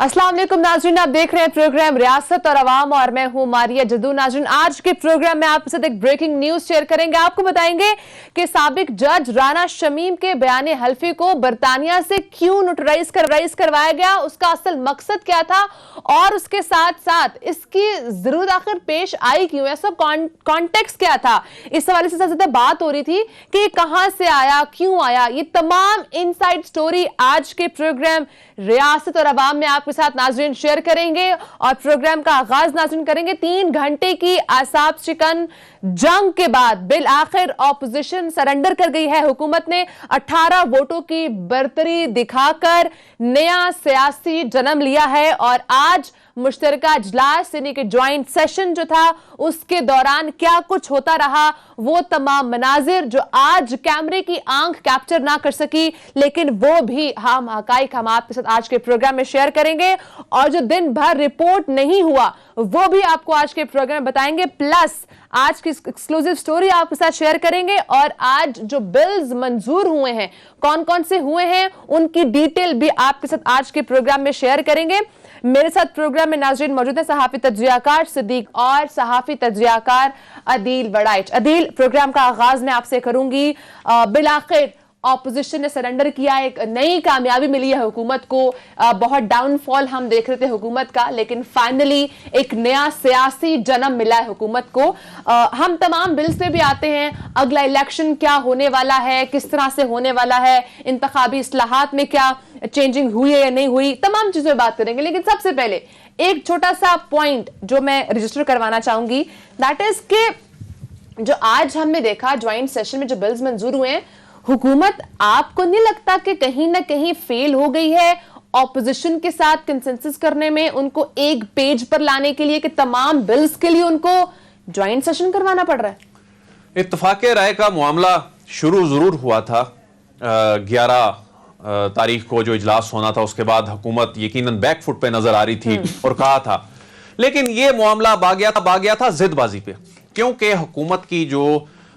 अस्सलाम वालेकुम नाज़रीन, आप देख रहे हैं प्रोग्राम रियासत और अवाम और मैं हूं मारिया जदू। नाज़रीन, आज के प्रोग्राम में आपके साथ एक ब्रेकिंग न्यूज शेयर करेंगे। आपको बताएंगे कि साबिक जज राना शमीम के बयान हल्फी को बरतानिया से क्यों नोटराइज करवाया गया, उसका असल मकसद क्या था और उसके साथ साथ इसकी जरूरत आखिर पेश आई क्यों, ऐसा कॉन्टेक्स्ट क्या था। इस हवाले से सबसे ज्यादा बात हो रही थी कि कहां से आया, क्यों आया। ये तमाम इनसाइड स्टोरी आज के प्रोग्राम रियासत और अवाम में आपके साथ नाज़रीन शेयर करेंगे और प्रोग्राम का आगाज नाज़रीन करेंगे 3 घंटे की आसाब शिकन जंग के बाद बिल आखिर ऑपोजिशन सरेंडर कर गई है। हुकूमत ने 18 वोटों की बर्तरी दिखाकर नया सियासी जन्म लिया है और आज मुश्तरका इजलास यानी कि ज्वाइंट सेशन जो था उसके दौरान क्या कुछ होता रहा, वो तमाम मनाजिर जो आज कैमरे की आंख कैप्चर ना कर सकी, लेकिन वो भी हम हकाइक हम आपके साथ आज के प्रोग्राम में शेयर करेंगे और जो दिन भर रिपोर्ट नहीं हुआ वो भी आपको आज के प्रोग्राम में बताएंगे। प्लस आज की एक्सक्लूसिव स्टोरी आपके साथ शेयर करेंगे और आज जो बिल्स मंजूर हुए हैं, कौन कौन से हुए हैं, उनकी डिटेल भी आपके साथ आज के प्रोग्राम में शेयर करेंगे। मेरे साथ प्रोग्राम में नाज़रीन मौजूद है सहाफी तज्जियाकार सिद्दीक और सहाफी तज्जियाकार अदील वड़ाइच। अदील, प्रोग्राम का आगाज मैं आपसे करूंगी। बिलाखिर ऑपोजिशन ने सरेंडर किया, एक नई कामयाबी मिली है हुकूमत को। बहुत डाउनफॉल हम देख रहे थे हुकूमत का, लेकिन फाइनली एक नया सियासी जन्म मिला है हुकूमत को। हम तमाम बिल्स पे भी आते हैं, अगला इलेक्शन क्या होने वाला है, किस तरह से होने वाला है, इंतखाबी इस्लाहात में क्या चेंजिंग हुई है या नहीं हुई, तमाम चीजों पर बात करेंगे। लेकिन सबसे पहले एक छोटा सा पॉइंट जो मैं रजिस्टर करवाना चाहूंगी, दैट इज कि जो आज हमने देखा ज्वाइंट सेशन में जो बिल्स मंजूर हुए हैं, हुकूमत आपको नहीं लगता कि कहीं ना कहीं फेल हो गई है ऑपोजिशन के साथ कंसेंसस करने में, उनको एक पेज पर लाने के लिए कि तमाम बिल्स के लिए उनको ज्वाइंट सेशन करवाना पड़ रहा है? इत्तफाक राय का मामला शुरू जरूर हुआ था 11 तारीख को जो इजलास होना था, उसके बाद हुकूमत यकीनन बैकफुट पे नजर आ रही थी और कहा था, लेकिन यह मामला भाग गया था जिदबाजी पे, क्योंकि हुकूमत की जो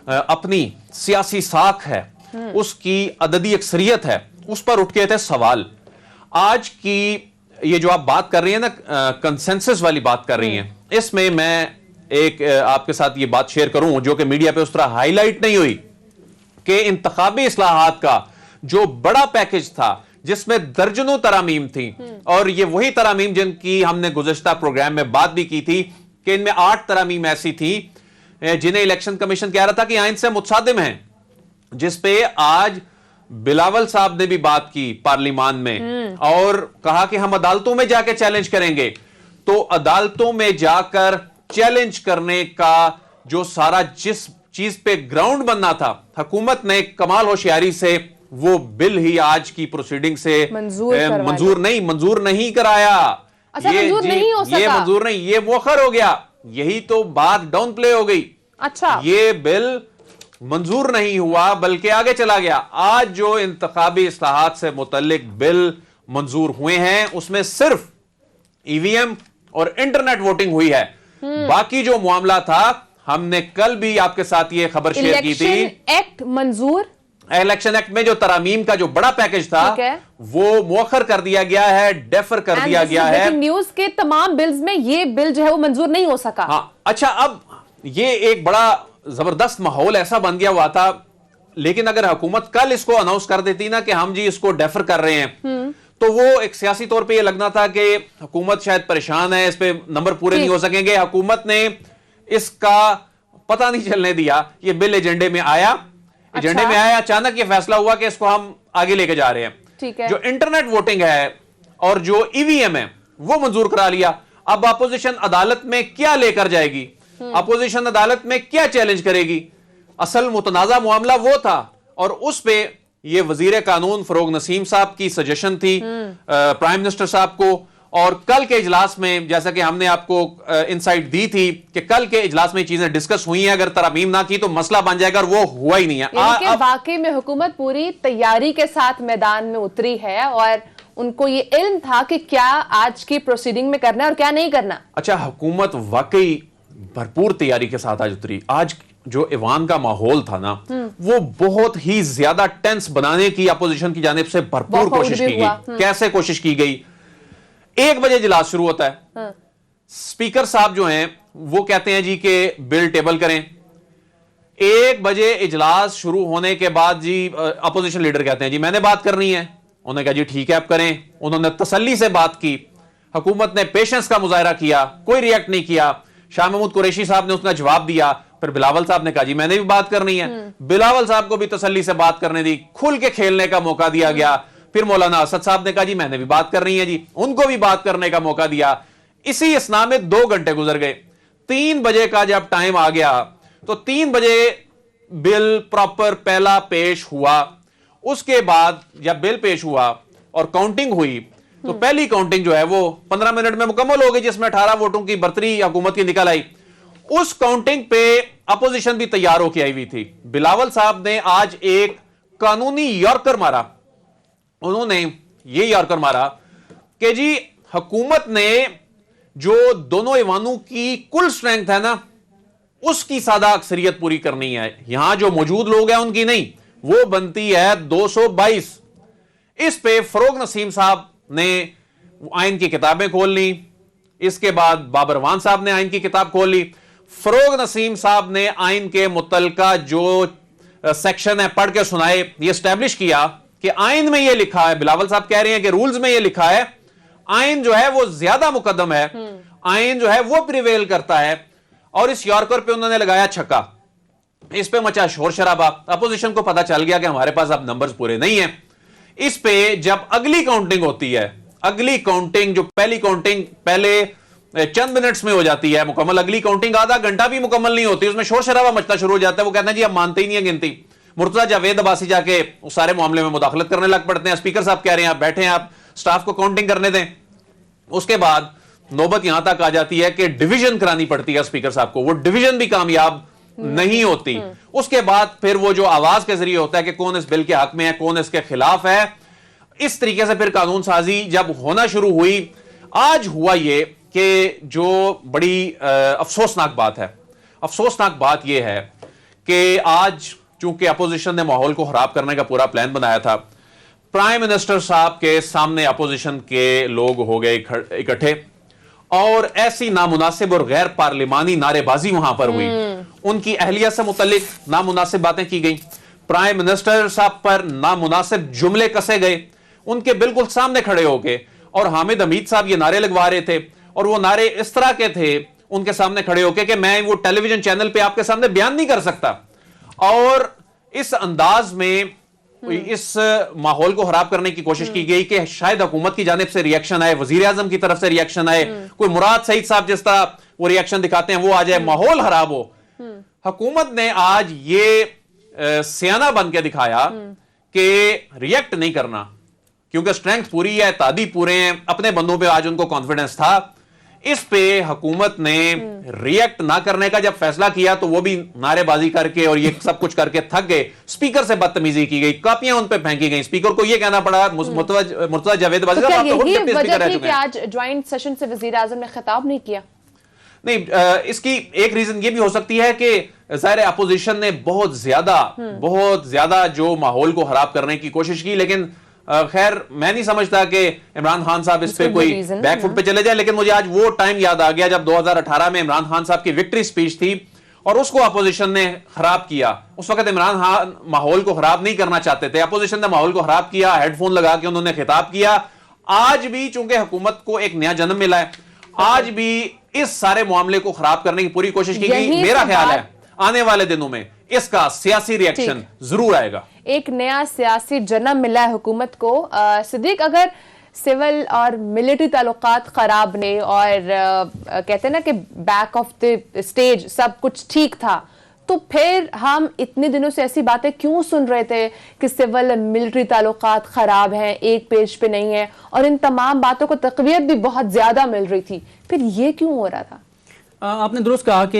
अपनी सियासी साख है, उसकी अददी अक्सरियत है, उस पर उठ के थे सवाल। आज की ये जो आप बात कर रही है ना, कंसेंसस वाली बात कर रही हैं, इसमें मैं एक आपके साथ ये बात शेयर करूं जो कि मीडिया पे उस तरह हाईलाइट नहीं हुई कि इंतखाबी इस्लाहात का जो बड़ा पैकेज था जिसमें दर्जनों तरामीम थी, और ये वही तरामीम जिनकी हमने गुज़श्ता प्रोग्राम में बात भी की थी कि इनमें 8 तरामीम ऐसी थी जिन्हें इलेक्शन कमीशन कह रहा था कि आइन से मुतसादिम हैं, जिसपे आज बिलावल साहब ने भी बात की पार्लियामान में और कहा कि हम अदालतों में जाकर चैलेंज करेंगे। तो अदालतों में जाकर चैलेंज करने का जो सारा जिस चीज पे ग्राउंड बनना था, हुकूमत ने कमाल होशियारी से वो बिल ही आज की प्रोसीडिंग से मंजूर नहीं कराया। अच्छा, मंजूर नहीं हो सका? ये मंजूर नहीं, ये मुअख्खर हो गया, यही तो बात डाउन प्ले हो गई। अच्छा, ये बिल मंजूर नहीं हुआ बल्कि आगे चला गया। आज जो इंतखाबी इस्लाहात से मुतल्लिक बिल मंजूर हुए हैं, उसमें सिर्फ ईवीएम और इंटरनेट वोटिंग हुई है। बाकी जो मामला था, हमने कल भी आपके साथ ये खबर शेयर की थी, एक्ट मंजूर, इलेक्शन एक्ट में जो तरामीम का जो बड़ा पैकेज था वो मुअख्खर कर दिया गया है, डेफर कर दिया गया है। न्यूज के तमाम बिल्स में ये बिल जो है वो मंजूर नहीं हो सका। हाँ, अच्छा, अब ये एक बड़ा जबरदस्त माहौल ऐसा बन गया हुआ था, लेकिन अगर हुकूमत कल इसको अनाउंस कर देती ना कि हम जी इसको डेफर कर रहे हैं, तो वो एक सियासी तौर पे ये लगना था कि हुकूमत शायद परेशान है, इस पे नंबर पूरे नहीं हो सकेंगे। हुकूमत ने इसका पता नहीं चलने दिया, ये बिल एजेंडे में आया। एजेंडे में आया, अचानक ये फैसला हुआ कि इसको हम आगे लेके जा रहे हैं। ठीक है। जो इंटरनेट वोटिंग है और जो ईवीएम है वो मंजूर करा लिया। अब अपोजिशन अदालत में क्या लेकर जाएगी, अपोजिशन अदालत में क्या चैलेंज करेगी? असल मुतनाज़ा मामला वो था और उस पे ये वजीर कानून फरोग नसीम साहब की सजेशन थी प्राइम मिनिस्टर साहब को, और कल के इजलास में जैसा कि हमने आपको इनसाइट दी थी कि कल के इजलास में चीजें डिस्कस हुई हैं, अगर तरमीम ना की तो मसला बन जाएगा, और वो हुआ ही नहीं है। वाकई में हुकूमत पूरी तैयारी के साथ मैदान में उतरी है और उनको ये इल्म था कि क्या आज की प्रोसीडिंग में करना है और क्या नहीं करना। अच्छा, हुकूमत वाकई भरपूर तैयारी के साथ आज उतरी। आज जो ईवान का माहौल था ना, वो बहुत ही ज्यादा टेंस बनाने की अपोजिशन की जानिब से भरपूर कोशिश की गई। कैसे कोशिश की गई? 1 बजे इजलास शुरू होता है। स्पीकर साहब जो हैं वो कहते हैं जी कि बिल टेबल करें। 1 बजे इजलास शुरू होने के बाद जी अपोजिशन लीडर कहते हैं जी मैंने बात करनी है। उन्होंने कहा जी ठीक है आप करें। उन्होंने तसल्ली से बात की, हुकूमत ने पेशेंस का मुजाहरा किया, कोई रिएक्ट नहीं किया। शाह महमूद कुरैशी साहब ने उसका जवाब दिया। फिर बिलावल साहब ने कहा जी मैंने भी बात करनी है। बिलावल साहब को भी तसल्ली से बात करने दी, खुल के खेलने का मौका दिया गया। फिर मौलाना असद साहब ने कहा जी मैंने भी बात करनी है जी, उनको भी बात करने का मौका दिया। इसी इसना में 2 घंटे गुजर गए। 3 बजे का जब टाइम आ गया तो 3 बजे बिल प्रॉपर पहला पेश हुआ। उसके बाद जब बिल पेश हुआ और काउंटिंग हुई तो पहली काउंटिंग जो है वो 15 मिनट में मुकम्मल हो गई, जिसमें 18 वोटों की बर्तरी हुकूमत की निकल आई। उस काउंटिंग पे अपोजिशन भी तैयार होकर आई हुई थी। बिलावल साहब ने आज एक कानूनी यॉर्कर मारा। उन्होंने ये यॉर्कर मारा कि जी हुकूमत ने जो दोनों ऐवानों की कुल स्ट्रेंथ है ना, उसकी सादा अक्सरियत पूरी करनी है। यहां जो मौजूद लोग हैं उनकी नहीं, वो बनती है 222। इस पे फरोग नसीम साहब ने आइन की किताबें खोल ली। इसके बाद बाबर वान साहब ने आइन की किताब खोल ली। फरोग नसीम साहब ने आइन के मुतल्लिका जो सेक्शन है पढ़ के सुनाए। ये स्टैब्लिश किया कि आइन में ये लिखा है, बिलावल साहब कह रहे हैं कि रूल्स में ये लिखा है, आइन जो है वो ज्यादा मुकद्दम है, आइन जो है वो प्रिवेल करता है। और इस यॉर्कर पे उन्होंने लगाया छक्का। इस पे मचा शोर शराबा। अपोजिशन को पता चल गया कि हमारे पास अब नंबर्स पूरे नहीं है। इस पे जब अगली काउंटिंग होती है, अगली काउंटिंग जो पहली काउंटिंग पहले चंद मिनट्स में हो जाती है मुकम्मल, अगली काउंटिंग आधा घंटा भी मुकम्मल नहीं होती, उसमें शोर शराबा मचना शुरू हो जाता है। वो कहते हैं जी अब मानते ही नहीं है गिनती। मुर्तजा जावेद अब्बासी जाके उस सारे मामले में मुदाखलत करने लग पड़ते हैं। स्पीकर साहब कह रहे हैं आप बैठे हैं, आप स्टाफ को काउंटिंग करने दें। उसके बाद नौबत यहां तक आ जाती है कि डिवीजन करानी पड़ती है स्पीकर साहब को। वो डिवीजन भी कामयाब नहीं होती। उसके बाद फिर वो जो आवाज के जरिए होता है कि कौन इस बिल के हक में है, कौन इसके खिलाफ है, इस तरीके से फिर कानून साजी जब होना शुरू हुई। आज हुआ ये कि जो बड़ी अफसोसनाक बात है, अफसोसनाक बात यह है कि आज चूंकि अपोजिशन ने माहौल को खराब करने का पूरा प्लान बनाया था, प्राइम मिनिस्टर साहब के सामने अपोजिशन के लोग हो गए इकट्ठे और ऐसी नामुनासिब और गैर पार्लिमानी नारेबाजी वहां पर हुई। उनकी अहलियत से मुतल्लिक नामुनासिब बातें की गई। प्राइम मिनिस्टर साहब पर नामुनासिब जुमले कसे गए उनके बिल्कुल सामने खड़े होके। और हामिद हमीद साहब ये नारे लगवा रहे थे और वो नारे इस तरह के थे उनके सामने खड़े होके कि मैं वो टेलीविजन चैनल पे आपके सामने बयान नहीं कर सकता। और इस अंदाज में इस माहौल को खराब करने की कोशिश की गई कि शायद हुकूमत की जानिब से रिएक्शन आए, वजीर आजम की तरफ से रिएक्शन आए, कोई मुराद सईद साहब जिस तरह वो रिएक्शन दिखाते हैं वो आ जाए, माहौल खराब हो। हुकूमत ने आज ये सियाना बन के दिखाया कि रिएक्ट नहीं करना, क्योंकि स्ट्रेंथ पूरी है, तादी पूरे हैं, अपने बंदों पे आज उनको कॉन्फिडेंस था। इस पे हुकूमत ने रिएक्ट ना करने का जब फैसला किया तो वो भी नारेबाजी करके और ये सब कुछ करके थक गए। स्पीकर से बदतमीजी की गई, कापियां उन पे फेंकी गई। स्पीकर को ये कहना पड़ा मुर्तजा जावेद तो क्या यही वजह थी कि आज ज्वाइंट सेशन से वजीर आजम ने खिताब नहीं किया? नहीं, इसकी एक रीजन ये भी हो सकती है कि ज़ाहिर अपोजिशन ने बहुत ज्यादा जो माहौल को खराब करने की कोशिश की। लेकिन खैर मैं नहीं समझता कि इमरान खान साहब इस पे कोई बैकफुट पे चले जाए। लेकिन मुझे आज वो टाइम याद आ गया जब 2018 में इमरान खान साहब की विक्ट्री स्पीच थी और उसको अपोजिशन ने खराब किया। उस वक्त इमरान खान माहौल को खराब नहीं करना चाहते थे, अपोजिशन ने माहौल को खराब किया, हेडफोन लगा के उन्होंने खिताब किया। आज भी चूंकि हुकूमत को एक नया जन्म मिला है, आज भी इस सारे मामले को खराब करने की पूरी कोशिश की गई। मेरा ख्याल है आने वाले दिनों में इसका सियासी रिएक्शन जरूर आएगा। एक नया सियासी जन्म मिला है हुकूमत को। सिद्दीक, अगर सिविल और मिलिट्री ताल्लुकात खराब ने और कहते हैं ना कि बैक ऑफ द स्टेज सब कुछ ठीक था, तो फिर हम इतने दिनों से ऐसी बातें क्यों सुन रहे थे कि सिविल मिलिट्री ताल्लुकात खराब हैं, एक पेज पे नहीं है, और इन तमाम बातों को तक़वियत भी बहुत ज्यादा मिल रही थी, फिर ये क्यों हो रहा था? आपने दुरुस्त कहा कि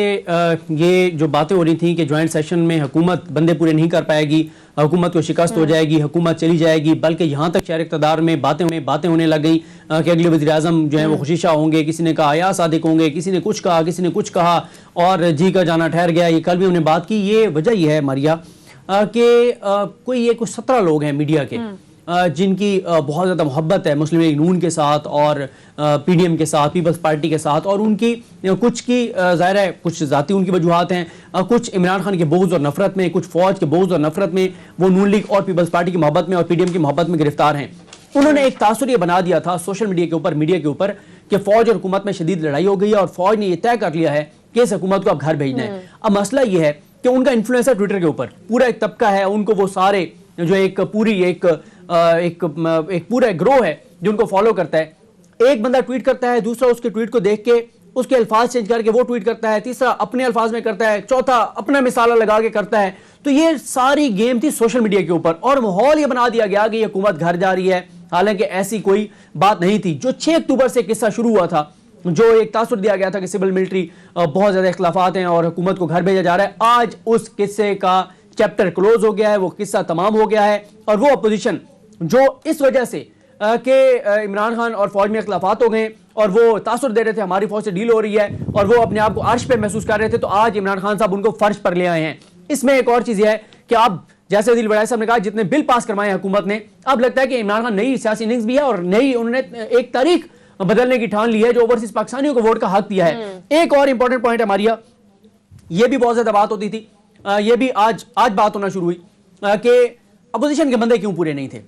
ये जो बातें हो रही थी कि ज्वाइंट सेशन में हुकूमत बंदे पूरे नहीं कर पाएगी, हुकूमत को शिकस्त हो जाएगी, हुकूमत चली जाएगी, बल्कि यहाँ तक शहर इक़्तिदार में बातें होने लग गई कि अगले वज़ीर आज़म जो है वो खुशीशा होंगे। किसी ने कहा या सादिक होंगे, किसी ने कुछ कहा, किसी ने कुछ कहा और जी का जाना ठहर गया। ये कल भी हमने बात की। ये वजह यह है मारिया कि कोई 17 लोग हैं मीडिया के जिनकी बहुत ज़्यादा मोहब्बत है मुस्लिम लीग नून के साथ और पीडीएम के साथ, पीपल्स पार्टी के साथ, और उनकी कुछ की ज़ाहिर है कुछ ज़ाती उनकी वजूहात हैं, कुछ इमरान खान के बोझ और नफरत में, कुछ फौज के बोझ और नफरत में वो नून लीग और पीपल्स पार्टी की मोहब्बत में और पीडीएम की मोहब्बत में गिरफ्तार हैं। उन्होंने एक तासुर ये बना दिया था सोशल मीडिया के ऊपर, मीडिया के ऊपर, कि फौज और हुकूमत में शदीद लड़ाई हो गई है और फौज ने यह तय कर लिया है कि इस हुकूमत को अब घर भेजना है। अब मसला यह है कि उनका इन्फ्लुएंसर ट्विटर के ऊपर पूरा एक तबका है, उनको वो सारे जो एक पूरी एक पूरा ग्रोह है जो उनको फॉलो करता है। एक बंदा ट्वीट करता है, दूसरा उसके ट्वीट को देख के उसके अल्फाज चेंज करके वो ट्वीट करता है, तीसरा अपने अल्फाज में करता है, चौथा अपना मिसाला लगा के करता है। तो ये सारी गेम थी सोशल मीडिया के ऊपर और माहौल ये बना दिया गया कि ये हुकूमत घर जा रही है, हालांकि ऐसी कोई बात नहीं थी। जो 6 अक्टूबर से किस्सा शुरू हुआ था, जो एक तासुर दिया गया था कि सिविल मिलिट्री बहुत ज्यादा इख्लाफात हैं और हुकूमत को घर भेजा जा रहा है, आज उस किस्से का चैप्टर क्लोज हो गया है, वो किस्सा तमाम हो गया है। और वो अपोजिशन जो इस वजह से कि इमरान खान और फौज में इख्लाफात हो गए और वो तासुर दे रहे थे हमारी फौज से डील हो रही है और वो अपने आप को अर्श पे महसूस कर रहे थे, तो आज इमरान खान साहब उनको फर्श पर ले आए हैं। इसमें एक और चीज है कि अब जैसे अदील बड़ाई साहब ने कहा, जितने बिल पास करवाए हुकूमत ने, अब लगता है कि इमरान खान नई सियासी इनिंग्स भी है और नई उन्होंने एक तारीख बदलने की ठान ली है जो ओवरसीज पाकिस्तानियों को वोट का हक दिया है। एक और इंपॉर्टेंट पॉइंट है मारिया, ये भी बहुत ज्यादा बात होती थी, ये भी आज बात होना शुरू हुई कि अपोजिशन के बंदे क्यों पूरे नहीं थे।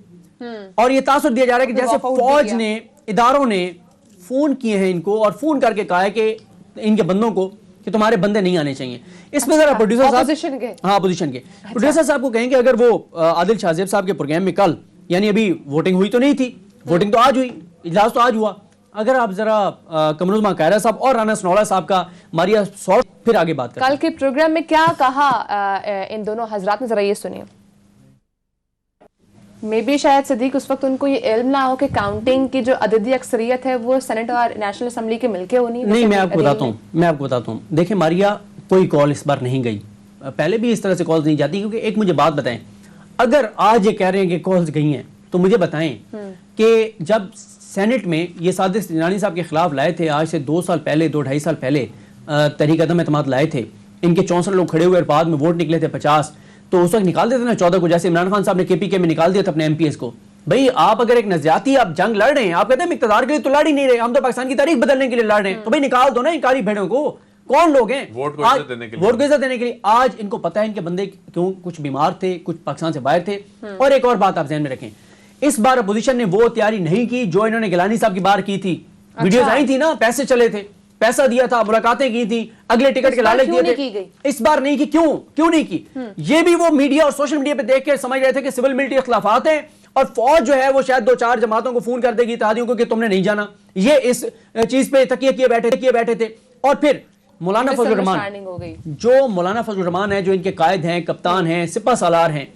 और ये तासुर दिया जा रहा है कि जैसे फौज ने, इदारों ने फोन किए हैं इनको और फोन करके कहा है कि इनके बंदों को कि तुम्हारे बंदे नहीं आने चाहिए। इसमें जरा प्रोड्यूसर साहब, अपोजिशन के प्रोड्यूसर साहब को कहेंगे, अगर वो आदिल शाहजेब साहब के प्रोग्राम में कल, यानी अभी वोटिंग हुई तो नहीं थी, वोटिंग तो आज हुई, इजलास तो आज हुआ, अगर आप जरा कमरुज़्ज़मान कायरा साहब और राना सनौला साहब का मारिया सॉर्ट फिर आगे बात करें। कल के प्रोग्राम में क्या कहा इन दोनों हजरात ने, जरा ये सुनिए। मे बी शायद सदीक उस वक्त उनको ये इल्म ना हो कि काउंटिंग की जो अददी अक्सरियत है वो सेनेट और नेशनल असेंबली के मिलके होनी नहीं। मैं आपको बताता हूँ, देखिए मारिया, कोई कॉल इस बार नहीं गई, पहले भी इस तरह से कॉल्स नहीं जाती, क्योंकि एक मुझे बात बताएं, अगर आज ये कह रहे हैं कि कॉल्स गई हैं तो मुझे बताएं कि जब सेनेट में ये सादिक जिलानी साहब के खिलाफ लाए थे, आज से 2 साल पहले, 2-2.5 साल पहले तहरीक अदम एतमाद लाए थे, इनके 64 लोग खड़े हुए और बाद में वोट निकले थे 50, तो उस वक्त निकाल देते ना 14 को, जैसे इमरान खान साहब ने केपीके में निकाल दिया था अपने एमपीएस को। भाई आप अगर एक नजरियाती आप जंग लड़ रहे हैं, आप कहते हैं इक़्तिदार के लिए तो लड़ ही नहीं रहे, हम तो पाकिस्तान की तारीख बदलने के लिए लड़ रहे हैं, तो भाई निकाल दो ना इन काली भेड़ों को। कौन लोग हैं वोट को इज्जत देने के लिए? वोट को इज्जत देने के लिए। आज इनको पता है इनके बंदे क्यों कुछ बीमार थे, कुछ पाकिस्तान से बाहर थे। और एक और बात आप ध्यान में रखें, इस बार अपोजिशन ने वो तैयारी नहीं की जो इन्होंने गिलानी साहब की बार की थी। वीडियोस आई थी ना, पैसे चले थे, पैसा दिया था, मुलाकातें की थी, अगले टिकट के लालच दिए थे, इस बार नहीं की। क्यों नहीं की? ये भी वो मीडिया और सोशल मीडिया पे देख के समझ रहे थे कि सिविल मिलिट्री इख्लाफात हैं और फौज जो है वो शायद 2-4 जमातों को फोन कर देगी, इत्तेहादियों को, कि तुमने नहीं जाना। ये इस चीज पे तकिए किए बैठे थे। और फिर मौलाना फजल रहमान, जो मौलाना फजल रहमान है, जो इनके कायद हैं, कप्तान हैं, सिपा सालार हैं,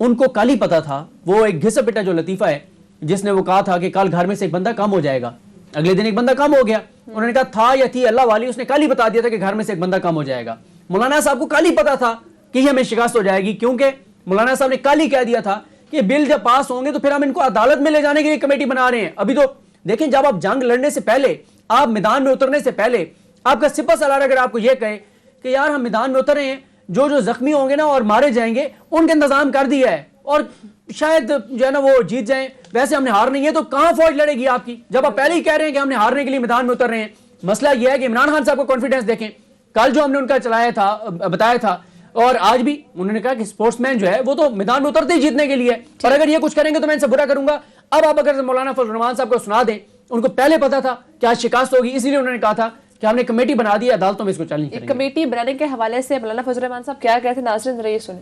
उनको कल ही पता था, वो एक घिसा पिटा जो लतीफा है जिसने वो कहा था कि कल घर में से एक बंदा कम हो जाएगा, अगले दिन एक बंदा कम हो गया। उन्होंने कहा था या थी अल्लाह वाली, उसने कल ही बता दिया था कि घर में से एक बंदा कम हो जाएगा। मौलाना साहब को कल ही पता था कि ये हमें शिकस्त हो जाएगी, क्योंकि मौलाना साहब ने कल ही कह दिया था कि बिल जब पास होंगे तो फिर हम इनको अदालत में ले जाने के लिए कमेटी बना रहे हैं। अभी तो देखें, जब आप जंग लड़ने से पहले, आप मैदान में उतरने से पहले, आपका सिपा सालार अगर आपको यह कहे कि यार हम मैदान में उतर रहे हैं, जो जख्मी होंगे ना और मारे जाएंगे उनका इंतजाम कर दिया है और शायद जो है ना वो जीत जाएं, वैसे हमने हार नहीं है, तो कहां फौज लड़ेगी आपकी, जब आप पहले ही कह रहे हैं कि हमने हारने के लिए मैदान में उतर रहे हैं। मसला यह है कि इमरान खान साहब को कॉन्फिडेंस देखें, कल जो हमने उनका चलाया था, बताया था, और आज भी उन्होंने कहा कि स्पोर्ट्समैन जो है वो तो मैदान में उतरते ही जीतने के लिए, और अगर ये कुछ करेंगे तो मैं इनसे बुरा करूंगा। अब आप अगर मौलाना फजल रहमान साहब को सुना दें, उनको पहले पता था कि आज शिकस्त होगी, इसीलिए उन्होंने कहा था कि हमने कमेटी बना दी, अदालतों में इसको चैलेंज करेंगे। कमेटी बनाने के हवाले से मौलाना फजल रहमान साहब क्या कहते हैं, नाज़रीन जरा ये सुने।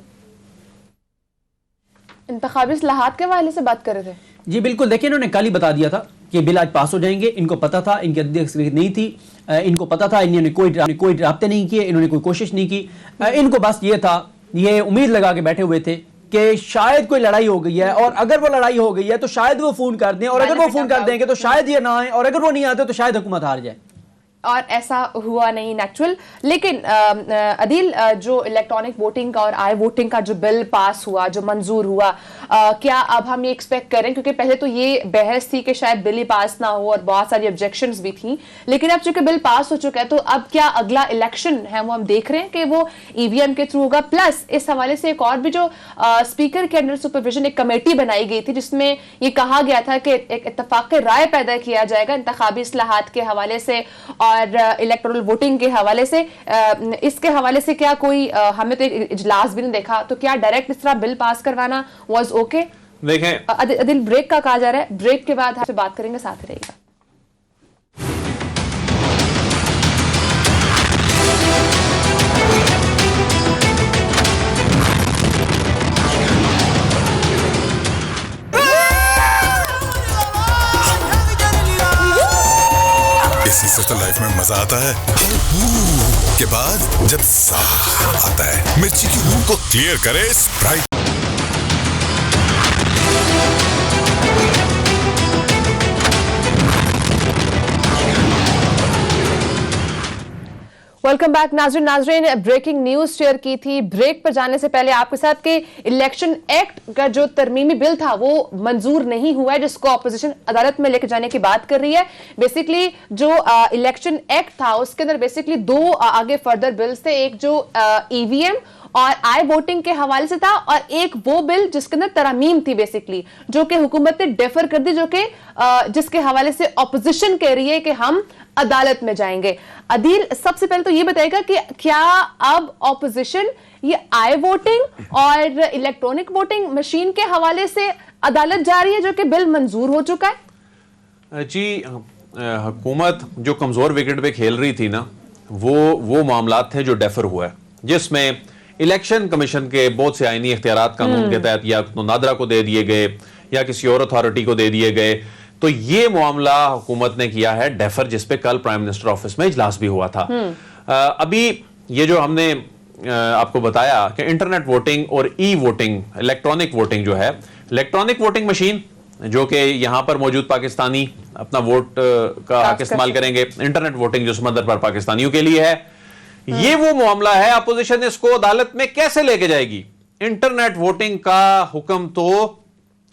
इंतखाबी इस्लाहात के हवाले से बात कर रहे थे। जी बिल्कुल, देखिए इन्होंने कल ही बता दिया था कि बिल आज पास हो जाएंगे, इनको पता था, इनकी अध्यक्षता नहीं थी, इनको पता था, इन्होंने कोई राब्ते नहीं किए, इन्होंने कोई कोशिश नहीं की, इनको बस ये था, ये उम्मीद लगा के बैठे हुए थे कि शायद कोई लड़ाई हो गई है, और अगर वो लड़ाई हो गई है तो शायद वो फोन कर दें, और अगर वो फोन कर देंगे तो शायद ये ना आए, और अगर वो नहीं आते तो शायद हुकूमत हार जाए। और ऐसा हुआ नहीं नेचुरल। लेकिन अदील, जो इलेक्ट्रॉनिक वोटिंग का और आई वोटिंग का जो बिल पास हुआ, जो मंजूर हुआ, क्या अब हम ये एक्सपेक्ट करें, क्योंकि पहले तो ये बहस थी कि शायद बिल ही पास ना हो और बहुत सारी ऑब्जेक्शंस भी थी, लेकिन अब चूंकि बिल पास हो चुका है तो अब क्या अगला इलेक्शन है वो हम देख रहे हैं कि वो ईवीएम के थ्रू होगा। प्लस इस हवाले से एक और भी जो स्पीकर के अंडर सुपरविजन एक कमेटी बनाई गई थी जिसमें ये कहा गया था कि एक इत्तेफाक राय पैदा किया जाएगा इंतखाबी इस्लाहात के हवाले से और इलेक्टोरल वोटिंग के हवाले से। इसके हवाले से क्या कोई हमें तो एक इजलास भी नहीं देखा, तो क्या डायरेक्ट इस तरह बिल पास करवाना वाज ओके? देखें, अदिल, ब्रेक का कहा जा रहा है, ब्रेक के बाद आपसे बात करेंगे, साथ रहिएगा। इसी से तो लाइफ में मजा आता है के बाद जब साह आता है। मिर्ची की रूह को क्लियर करे स्प्राइट। वेलकम बैक नाज़रीन, ब्रेकिंग न्यूज शेयर की थी ब्रेक पर जाने से पहले आपके साथ कि इलेक्शन एक्ट का जो तरमीमी बिल था वो मंजूर नहीं हुआ है, जिसको ऑपोजिशन अदालत में लेकर जाने की बात कर रही है। बेसिकली जो इलेक्शन एक्ट था उसके अंदर बेसिकली दो आगे फर्दर बिल्स थे, एक जो ईवीएम और आई वोटिंग के हवाले से था और एक वो बिल जिसके अंदर तरमीम थी बेसिकली, जो कि हुकूमत ने डेफर कर दी, जो कि जिसके हवाले से ऑपोजिशन कह रही है कि हम अदालत में जाएंगे। अदील, सबसे पहले तो ये बताएगा कि क्या अब ऑपोजिशन ये आई वोटिंग और इलेक्ट्रॉनिक वोटिंग मशीन के हवाले से अदालत जा रही है, जो कि बिल मंजूर हो चुका है? जी, हुकूमत जो कमजोर विकेट पे खेल रही थी ना, वो मामलात थे जो डेफर हुआ है, जिसमें इलेक्शन कमीशन के बहुत से आईनी इख्तियारात कानून के तहत या तो नादरा को दे दिए गए या किसी और अथॉरिटी को दे दिए गए। तो ये मामला हुकूमत ने किया है डेफर, जिसपे कल प्राइम मिनिस्टर ऑफिस में इजलास भी हुआ था। अभी ये जो हमने आपको बताया कि इंटरनेट वोटिंग और ई वोटिंग, इलेक्ट्रॉनिक वोटिंग जो है, इलेक्ट्रॉनिक वोटिंग मशीन जो कि यहां पर मौजूद पाकिस्तानी अपना वोट का हक इस्तेमाल करेंगे, इंटरनेट वोटिंग जो समंदर पर पाकिस्तानियों के लिए है, ये वो मामला है। अपोजिशन इसको अदालत में कैसे लेके जाएगी? इंटरनेट वोटिंग का हुक्म तो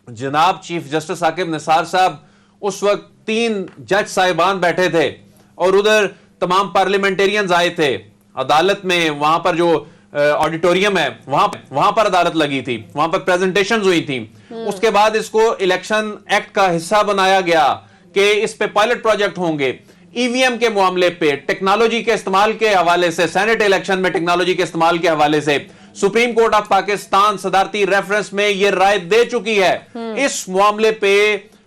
जनाब चीफ जस्टिस साकिब निसार साहब, उस वक्त 3 जज साहिबान बैठे थे और उधर तमाम पार्लियामेंटेरियंस आए थे अदालत में। वहां पर जो ऑडिटोरियम है वहां पर अदालत लगी थी, वहां पर प्रेजेंटेशंस हुई थी। उसके बाद इसको इलेक्शन एक्ट का हिस्सा बनाया गया कि इस पे पायलट प्रोजेक्ट होंगे। ईवीएम के मामले पे टेक्नोलॉजी के इस्तेमाल के हवाले से, सेनेट इलेक्शन में टेक्नोलॉजी के इस्तेमाल के हवाले से सुप्रीम कोर्ट ऑफ पाकिस्तान सदारती रेफरेंस में यह राय दे चुकी है। इस मामले पे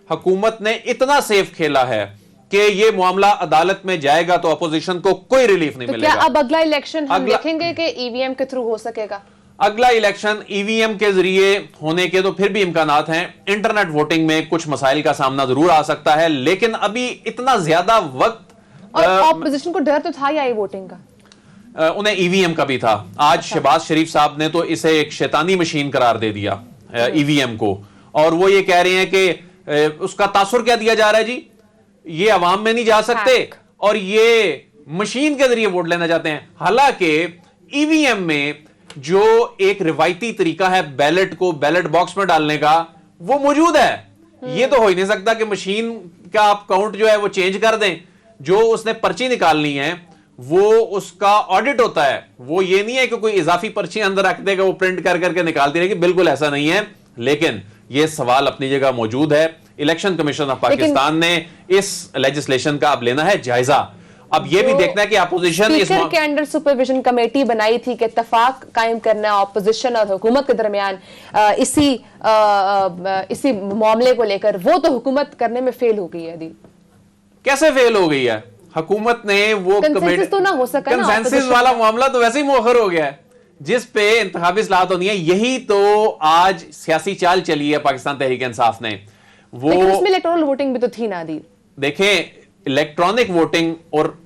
हुकूमत ने इतना सेफ खेला है कि ये मामला अदालत में जाएगा तो अपोजिशन को कोई रिलीफ नहीं मिलेगा। क्या अब अगला इलेक्शन हम देखेंगे कि ईवीएम के थ्रू हो सकेगा? अगला इलेक्शन ईवीएम के जरिए होने के तो फिर भी इम्कानात हैं। इंटरनेट वोटिंग में कुछ मसाइल का सामना जरूर आ सकता है, लेकिन अभी इतना ज्यादा वक्त और ऑपोजिशन को डर तो था या वोटिंग का? उन्हें ईवीएम का भी था। आज शहबाज शरीफ साहब ने तो इसे एक शैतानी मशीन करार दे दिया ईवीएम को, और वो ये कह रहे हैं कि उसका तासुर क्या दिया जा रहा है जी, ये अवाम में नहीं जा सकते और ये मशीन के जरिए वोट लेना चाहते हैं। हालांकि ईवीएम में जो एक रिवायती तरीका है बैलेट को बैलेट बॉक्स में डालने का, वो मौजूद है। ये तो हो ही नहीं सकता कि मशीन का आप काउंट जो है वो चेंज कर दें। जो उसने पर्ची निकालनी है वो उसका ऑडिट होता है, वो ये नहीं है कि कोई इजाफी पर्ची अंदर रख देगा, वो प्रिंट कर करके निकालती रहेगी। बिल्कुल ऐसा नहीं है, लेकिन ये सवाल अपनी जगह मौजूद है। इलेक्शन कमीशन ऑफ पाकिस्तान ने इस लेजिस्लेशन का अब लेना है जायजा। अब ये भी देखना है कि अपोजिशन स्पीकर के अंडर सुपरविजन कमेटी बनाई थी कि इत्तेफाक कायम करना अपोजिशन और हुकूमत के दरमियान इसी मामले को लेकर, वो तो हुकूमत करने में फेल हो गई है। दी कैसे फेल हो गई है? हुकूमत ने वो कंसेंसस तो ना हो सका ना, कंसेंसस वाला मामला तो वैसे ही मुअख्खर हो गया है, जिस पे इंतखाबी इस्लाहत होनी है। यही तो आज सियासी चाल चली है पाकिस्तान तहरीक इंसाफ ने। वो उसमें इलेक्टोरल वोटिंग भी तो थी ना दी। देखें, इलेक्ट्रॉनिक वोटिंग और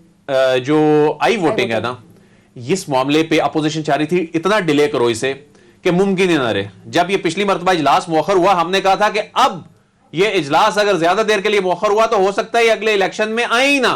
जो आई वोटिंग है ना, इस मामले पे अपोजिशन चाह रही थी इतना डिले करो इसे कि मुमकिन ही ना रहे। जब ये पिछली मरतबा इजलास मुअख्खर हुआ, हमने कहा था कि अब ये इजलास अगर ज्यादा देर के लिए मुअख्खर हुआ तो हो सकता है अगले इलेक्शन में आए ही ना।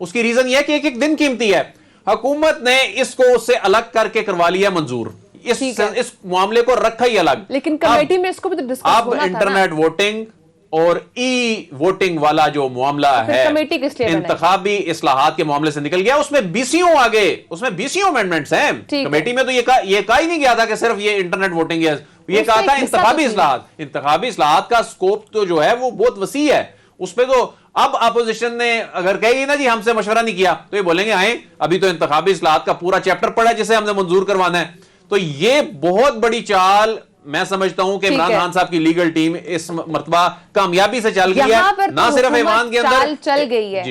उसकी रीजन यह कि एक एक दिन कीमती है। हुकूमत ने इसको उससे अलग करके करवा लिया मंजूर, इस मामले को रखा ही अलग। लेकिन कमेटी में इसको भी तो डिस्कस अब होना था ना। इंटरनेट वोटिंग और ई वोटिंग वाला जो मामला है, कमेटी किस लिए बनाई? इंतखाबी इस्लाहात के मामले से निकल गया। उसमें बीसीओ आगे, उसमें बीसीओ अमेंडमेंट्स हैं। कमेटी में तो ये कहा ही नहीं गया था कि सिर्फ ये इंटरनेट वोटिंग है, ये कहा था इंतखाबी इस्लाहात। इंतखाबी इस्लाहात का स्कोप तो जो है वो बहुत वसी है। उसपे तो अब अपोजिशन ने अगर कहेगी ना जी हमसे मशवरा नहीं किया, तो ये बोलेंगे आए अभी तो इंतखाबी इस्लाहात का पूरा चैप्टर पड़ा है जिसे हमने मंजूर करवाना है। तो ये बहुत बड़ी चाल मैं समझता हूं कि इमरान खान साहब की लीगल टीम इस मर्तबा कामयाबी से चल गई है। ना सिर्फ ऐवान के अंदर चल गई है,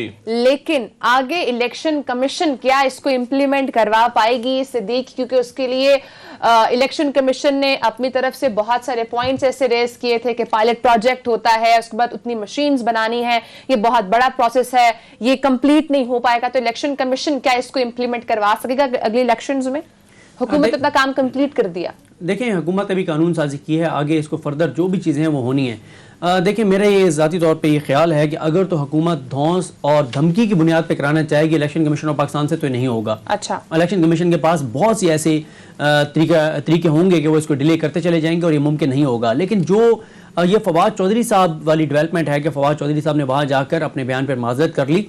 लेकिन आगे इलेक्शन कमीशन क्या इसको इंप्लीमेंट करवा पाएगी इसे देख, क्योंकि उसके लिए इलेक्शन कमीशन ने अपनी तरफ से बहुत सारे पॉइंट्स ऐसे रेज किए थे कि पायलट प्रोजेक्ट होता है, उसके बाद उतनी मशीन्स बनानी है, ये बहुत बड़ा प्रोसेस है, ये कंप्लीट नहीं हो पाएगा। तो इलेक्शन कमीशन क्या इसको इंप्लीमेंट करवा सकेगा अगले इलेक्शंस में? हुकूमत अपना काम कंप्लीट कर दिया। देखें, हुकूमत अभी कानून साजी की है, आगे इसको फर्दर जो भी चीज़ें हैं वो होनी है। देखें, मेरा ये ज़ाती तौर पे ये ख्याल है कि अगर तो हुकूमत धौंस और धमकी की बुनियाद पे कराना चाहेगी इलेक्शन कमीशन ऑफ पाकिस्तान से, तो ये नहीं होगा। अच्छा, इलेक्शन कमीशन के पास बहुत सी ऐसे तरीके होंगे कि वो इसको डिले करते चले जाएंगे और ये मुमकिन नहीं होगा। लेकिन जो ये फवाद चौधरी साहब वाली डेवलपमेंट है कि फवाद चौधरी साहब ने वहाँ जाकर अपने बयान पर माजरत कर ली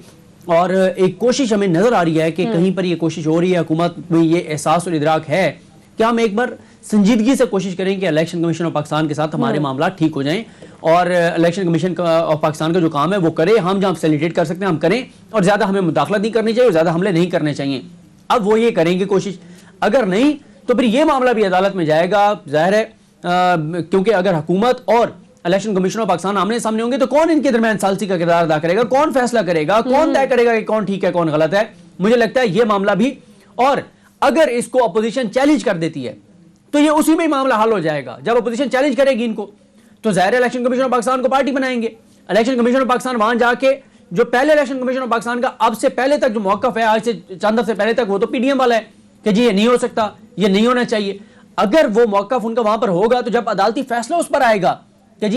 और एक कोशिश हमें नज़र आ रही है कि कहीं पर ये कोशिश हो रही है, हुकूमत में ये एहसास और इदराक है कि हम एक बार संजीदगी से कोशिश करें कि इलेक्शन कमीशन ऑफ पाकिस्तान के साथ हमारे मामला ठीक हो जाएं और इलेक्शन कमीशन ऑफ पाकिस्तान का जो काम है वो करे। हम जहाँ फैसिलिटेट कर सकते हैं हम करें और ज़्यादा हमें मुदाखलत नहीं करनी चाहिए और ज़्यादा हमले नहीं करने चाहिए। अब वो ये करेंगे कोशिश, अगर नहीं तो फिर ये मामला भी अदालत में जाएगा, जाहिर है, क्योंकि अगर हुकूमत और इलेक्शन कमीशन ऑफ पाकिस्तान आमने सामने होंगे तो कौन इनके दरमियान सालसी का किरदार अदा करेगा, कौन फैसला करेगा, कौन तय करेगा कि कौन ठीक है कौन गलत है। मुझे लगता है ये मामला भी, और अगर इसको अपोजिशन चैलेंज कर देती है तो ये उसी में ही मामला हल हो जाएगा। जब अपोजिशन चैलेंज करेगी इनको तो जाहिर है इलेक्शन कमीशन ऑफ पाकिस्तान को पार्टी बनाएंगे। इलेक्शन कमीशन ऑफ पाकिस्तान वहां जाके जो पहले इलेक्शन कमीशन ऑफ पाकिस्तान का अब से पहले तक जो मौकफ है, आज से चंद हफ्ते पहले तक, वो तो पीडीएम वाला है कि जी ये नहीं हो सकता, ये नहीं होना चाहिए। अगर वो मौकफ उनका वहां पर होगा तो जब अदालती फैसला उस पर आएगा कि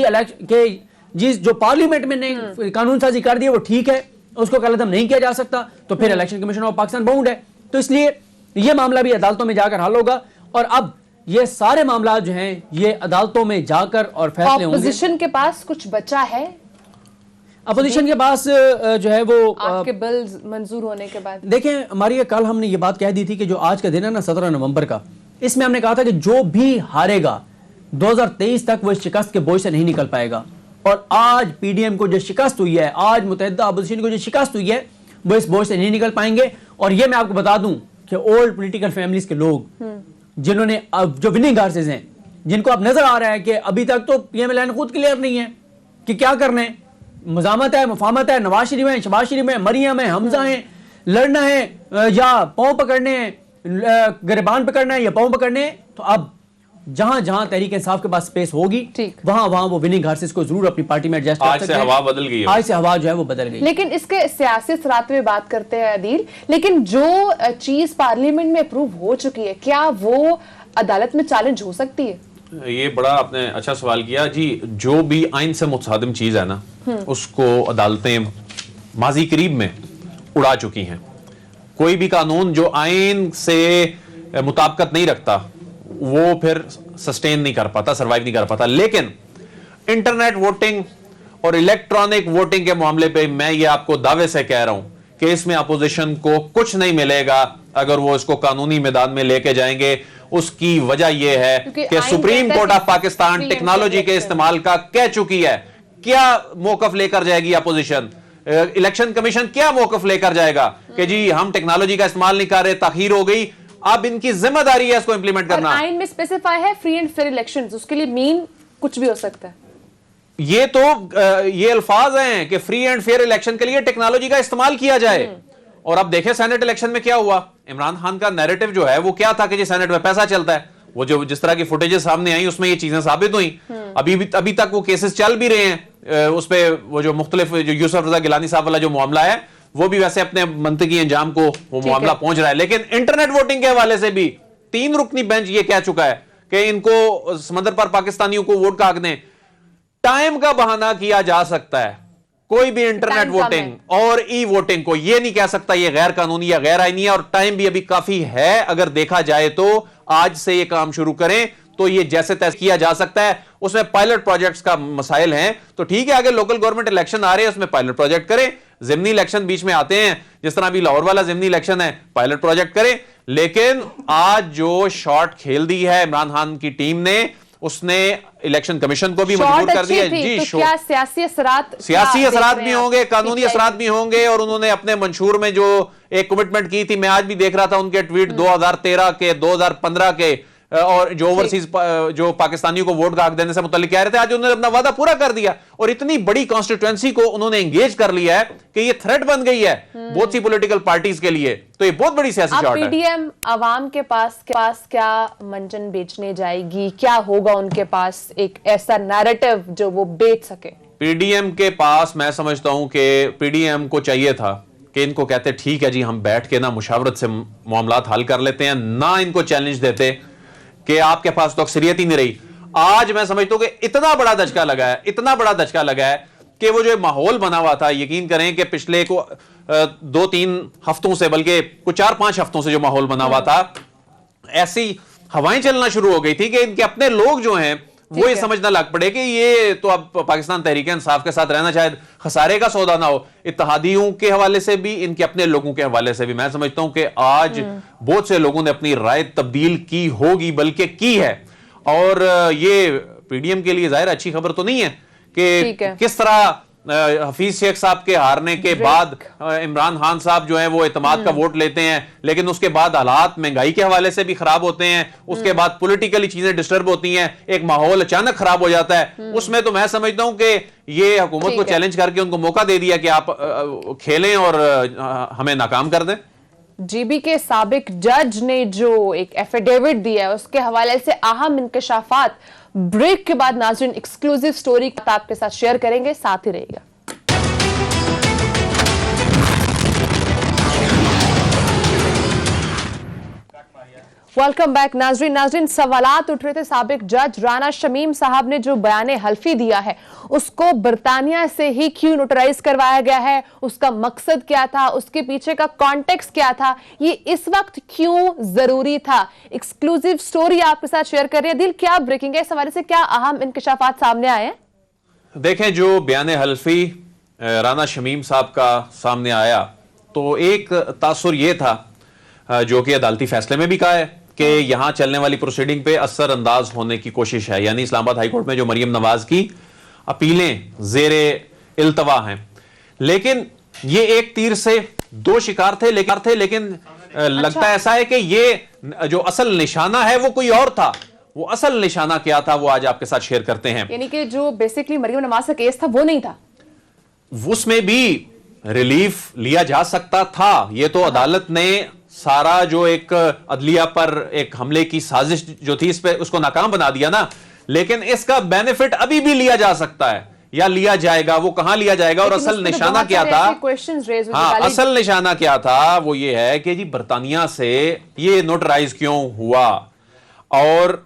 जी जो पार्लियामेंट में ने कानून साजी कर दिया वो ठीक है, उसको कलअदम नहीं किया जा सकता, तो फिर election commission of Pakistan bound है। तो इसलिए ये मामला भी अदालतों में जाकर हल होगा और अब ये सारे मामला जो हैं ये अदालतों में जाकर और फैसले होंगे। अपोजिशन के पास कुछ बचा है? अपोजिशन के पास जो है वो आपके बिल्स मंजूर होने के बाद, देखें, हमारी कल हमने ये बात कह दी थी कि जो आज का दिन है ना 17 नवंबर का, इसमें हमने कहा था कि जो भी हारेगा 2023 तक वो इस शिकस्त के बोझ से नहीं निकल पाएगा। और आज पीडीएम को जो शिकस्त हुई है, आज मुत्तहिदा अपोजिशन को जो शिकस्त हुई है, वो इस बोझ से नहीं निकल पाएंगे। और ये मैं आपको बता दूं कि ओल्ड पॉलिटिकल फैमिलीज के लोग जिन्होंने अब जो विनिंग हार्सेस हैं, जिनको अब नजर आ रहा है कि अभी तक तो पीएमएल खुद क्लियर नहीं है कि क्या करना है, मजामत है, मुफामत है, नवाज शरीफ है, शहबाज शरीफ है, मरियम है, हमजा है, लड़ना है या पांव पकड़ने हैं, गिरबान पकड़ना है या पांव पकड़ने हैं। तो अब जहां जहां तहरीक इंसाफ के पास स्पेस होगी वहां वहां वो विनिंग हार्सेस को जरूर अपनी पार्टी में एडजस्ट कर सकते हैं। आज से हवा बदल गई है, आज से हवा जो है वो बदल गई। लेकिन इसके सियासी सराहत में बात करते हैं अदील, लेकिन जो चीज पार्लियामेंट में अप्रूव हो चुकी है क्या वो अदालत में चैलेंज हो सकती है? ये बड़ा आपने अच्छा सवाल किया जी। जो भी आइन से मुतसादिम चीज है ना, उसको अदालतें माजी करीब में उड़ा चुकी हैं। कोई भी कानून जो आइन से मुताबिकत नहीं रखता वो फिर सस्टेन नहीं कर पाता, सरवाइव नहीं कर पाता। लेकिन इंटरनेट वोटिंग और इलेक्ट्रॉनिक वोटिंग के मामले पे मैं ये आपको दावे से कह रहा हूं कि इसमें अपोजिशन को कुछ नहीं मिलेगा अगर वो इसको कानूनी मैदान में लेके जाएंगे। उसकी वजह यह है कि supreme Court of Pakistan technology के इस्तेमाल का कह चुकी है। क्या मौकफ लेकर जाएगी अपोजिशन? इलेक्शन कमीशन क्या मौकफ लेकर जाएगा कि जी हम टेक्नोलॉजी का इस्तेमाल नहीं कर रहे, ताखीर हो गई, अब इनकी जिम्मेदारी है इसको इंप्लीमेंट करना। आइन में स्पेसिफाई है फ्री एंड फेयर इलेक्शंस, उसके लिए मीन कुछ भी हो सकता है। ये तो ये अल्फाज हैं कि फ्री एंड फेयर इलेक्शन के लिए टेक्नोलॉजी का इस्तेमाल किया जाए। और अब देखें सेनेट इलेक्शन में क्या हुआ। इमरान खान का नैरेटिव जो है वो क्या था कि जी सेनेट में पैसा चलता है। वो जो जिस तरह की फुटेजेस सामने आई उसमें ये चीजें साबित हुई। अभी तक वो केसेस चल भी रहे हैं उस पे। वो जो मुख्तलिफ जो यूसुफ रजा गिलानी साहब वाला जो मामला है वो भी वैसे अपने मंतकी अंजाम को वो मामला पहुंच रहा है। लेकिन इंटरनेट वोटिंग के हवाले से भी 3 रुकनी बेंच ये कह चुका है कि इनको समंदर पर पाकिस्तानियों को वोट का हक दें। टाइम का बहाना किया जा सकता है, कोई भी इंटरनेट टाइम कम वोटिंग और ई वोटिंग को ये नहीं कह सकता ये गैर कानूनी या गैर आईनी है, और टाइम भी अभी काफी है। अगर देखा जाए तो आज से ये काम शुरू करें तो ये जैसे तैसे किया जा सकता है। उसमें पायलट प्रोजेक्ट्स का मसाइल हैं तो ठीक है, आगे लोकल गवर्नमेंट इलेक्शन आ रहे हैं, उसमें पायलट प्रोजेक्ट करें। जिमनी इलेक्शन बीच में आते हैं, जिस तरह अभी लाहौर वाला जिमनी इलेक्शन है, पायलट प्रोजेक्ट करें। लेकिन आज जो शॉट खेल दी है इमरान खान की टीम ने, उसने इलेक्शन कमीशन को भी मजबूर कर दिया। जी, तो क्या सियासी असरात भी होंगे, कानूनी असरात भी होंगे, और उन्होंने अपने मंशूर में जो एक कमिटमेंट की थी, मैं आज भी देख रहा था उनके ट्वीट 2013 के, 2015 के, और जो ओवरसीज जो पाकिस्तानियों को वोट का हक देने से मुताल्लिक कह रहे थे, आज उन्होंने अपना वादा पूरा कर दिया और इतनी बड़ी कॉन्स्टिट्यूएंसी को उन्होंने एंगेज कर लिया है कि ये थ्रेट बन गई है बहुत सी पॉलिटिकल पार्टीज के लिए। तो ये बहुत बड़ी सियासी शॉट है। पीडीएम आवाम के पास क्या मंजन बेचने जाएगी, क्या होगा उनके पास एक ऐसा नैरेटिव जो वो बेच सके? पीडीएम के पास मैं समझता हूं कि पीडीएम को चाहिए था कि इनको कहते ठीक है जी, हम बैठ के ना मुशावरत से मामलात हल कर लेते हैं, ना इनको चैलेंज देते कि आपके पास तो अक्सरियत ही नहीं रही। आज मैं समझता हूं कि इतना बड़ा धचका लगा है, इतना बड़ा धचका लगा है कि वो जो माहौल बना हुआ था, यकीन करें कि पिछले को 2-3 हफ्तों से, बल्कि कुछ 4-5 हफ्तों से जो माहौल बना हुआ था, ऐसी हवाएं चलना शुरू हो गई थी कि इनके अपने लोग जो हैं वो ये समझना लग पड़े कि ये तो अब पाकिस्तान तहरीक इंसाफ के साथ रहना शायद खसारे का सौदा ना हो। इत्तेहादियों के हवाले से भी, इनके अपने लोगों के हवाले से भी मैं समझता हूं कि आज बहुत से लोगों ने अपनी राय तब्दील की होगी, बल्कि की है। और ये पीडीएम के लिए जाहिर अच्छी खबर तो नहीं है कि किस तरह हफीज शेख साहब के हारने के बाद इमरान खान साहब जो है वो एतमाद का वोट लेते हैं, लेकिन उसके बाद हालात महंगाई के हवाले से भी खराब होते हैं, उसके बाद पॉलिटिकली चीजें डिस्टर्ब होती हैं, एक माहौल अचानक खराब हो जाता है। उसमें तो मैं समझता हूं कि ये हुकूमत को चैलेंज करके उनको मौका दे दिया कि आप खेलें और हमें नाकाम कर दें। जीबी के साबिक जज ने जो एक एफिडेविट दिया है उसके हवाले से अहम इंकशाफात ब्रेक के बाद नाज़रीन एक्सक्लूसिव स्टोरी आपके साथ शेयर करेंगे, साथ ही रहेगा। वेलकम बैक नाज़रीन सवालात उठ रहे थे। साबिक जज राना शमीम साहब ने जो बयाने हल्फी दिया है उसको बरतानिया से ही क्यों नोटराइज करवाया गया है, उसका मकसद क्या था, उसके पीछे का कॉन्टेक्स्ट क्या था, ये इस वक्त क्यों जरूरी था, एक्सक्लूसिव स्टोरी आपके साथ शेयर कर रहे हैं। दिल क्या ब्रेकिंग है, इस हवाले से क्या अहम इंकशाफात सामने आए हैं? देखें, जो बयाने हल्फी राना शमीम साहब का सामने आया तो एक तासुर ये था जो कि अदालती फैसले में भी कहा है कि यहां चलने वाली प्रोसीडिंग पे असर अंदाज होने की कोशिश है। यानी इस्लामाबाद हाईकोर्ट में जो मरियम नवाज की अपीलें जेरे इल्तवा हैं, लेकिन ये एक तीर से दो शिकार थे। लेकिन लगता ऐसा है कि ये जो असल निशाना है वो कोई और था। वो असल निशाना क्या था वो आज आपके साथ शेयर करते हैं। यानी कि जो बेसिकली मरियम नवाज का केस था वो नहीं था, उसमें भी रिलीफ लिया जा सकता था। ये तो अदालत ने सारा जो एक अदलिया पर एक हमले की साजिश जो थी इस पे उसको नाकाम बना दिया ना। लेकिन इसका बेनिफिट अभी भी लिया जा सकता है या लिया जाएगा। वो कहां लिया जाएगा और असल निशाना क्या था? हाँ, असल निशाना क्या था वो ये है कि जी बरतानिया से ये नोटराइज क्यों हुआ, और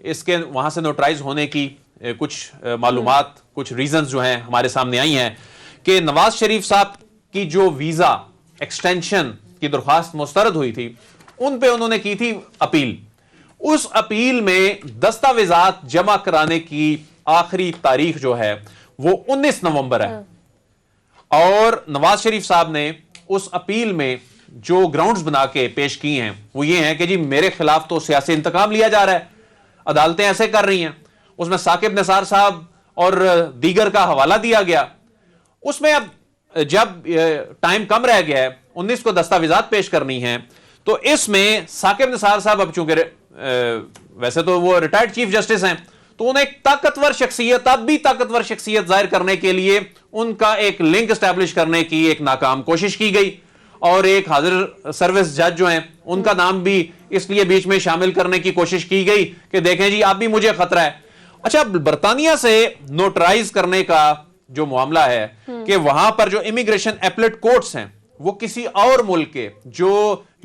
इसके वहां से नोटराइज होने की कुछ मालूमात, कुछ रीजंस जो हैं हमारे सामने आई हैं कि नवाज शरीफ साहब की जो वीजा एक्सटेंशन की दरख्वास्त मुस्तरद हुई थी उन पे उन्होंने की थी अपील। उस अपील में दस्तावेजात जमा कराने की आखिरी तारीख जो है वो 19 नवंबर है, और नवाज शरीफ साहब ने उस अपील में जो ग्राउंड्स बना के पेश किए हैं वो ये हैं कि जी मेरे खिलाफ तो सियासी इंतकाम लिया जा रहा है, अदालतें ऐसे कर रही हैं। उसमें साकिब निसार साहब और दीगर का हवाला दिया गया। उसमें अब जब टाइम कम रह गया है, 19 को दस्तावेजात पेश करनी है, तो इसमें साकिब निसार साहब अब चूंकि वैसे तो वो रिटायर्ड चीफ जस्टिस हैं, तो उन्हें एक ताकतवर शख्सियत, अब भी ताकतवर शख्सियत जाहिर करने के लिए उनका एक लिंक एस्टैब्लिश करने की एक नाकाम कोशिश की गई, और एक हाजिर सर्विस जज जो हैं उनका नाम भी इसलिए बीच में शामिल करने की कोशिश की गई कि देखें जी आप भी मुझे खतरा है। अच्छा, बरतानिया से नोटराइज करने का जो मामला है कि वहां पर जो इमिग्रेशन एपलेट कोर्ट्स हैं वो किसी और मुल्क के जो